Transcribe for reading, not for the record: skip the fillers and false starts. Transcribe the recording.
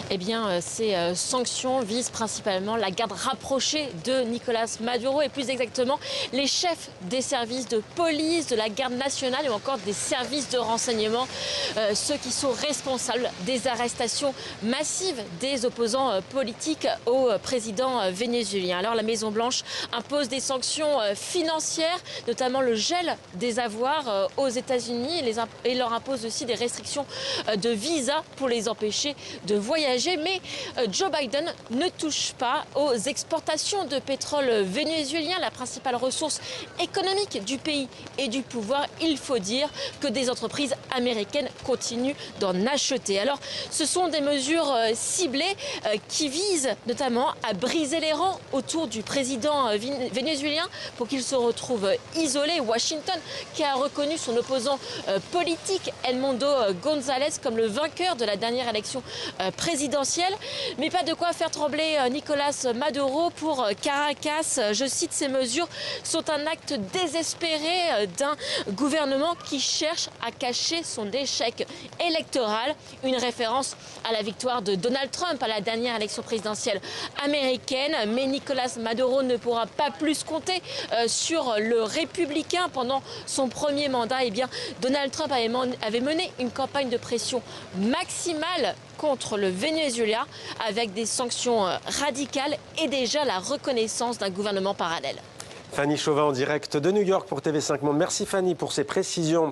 Eh bien, ces sanctions visent principalement la garde rapprochée de Nicolás Maduro et plus exactement les chefs des services de police, de la garde nationale ou encore des services de renseignement, ceux qui sont responsables des arrestations massives des opposants politiques au président vénézuélien. Alors la Maison-Blanche impose des sanctions financières, notamment le gel des avoirs aux États-Unis et leur impose aussi des restrictions de visa pour les empêcher de voyager. Mais Joe Biden ne touche pas aux exportations de pétrole vénézuélien, la principale ressource économique du pays et du pouvoir. Il faut dire que des entreprises américaines continuent d'en acheter. Alors, ce sont des mesures ciblées qui visent notamment à briser les rangs autour du président vénézuélien pour qu'il se retrouve isolé. Washington, qui a reconnu son opposant politique, Edmundo González, comme le vainqueur de la dernière élection présidentielle. Mais pas de quoi faire trembler Nicolás Maduro pour Caracas. Je cite, ces mesures sont un acte désespéré d'un gouvernement qui cherche à cacher son échec électoral. Une référence à la victoire de Donald Trump à la dernière élection présidentielle américaine. Mais Nicolás Maduro ne pourra pas plus compter sur le républicain. Pendant son premier mandat, eh bien, Donald Trump avait mené une campagne de pression maximale contre le Venezuela avec des sanctions radicales et déjà la reconnaissance d'un gouvernement parallèle. Fanny Chauvin en direct de New York pour TV5 Monde. Merci Fanny pour ces précisions.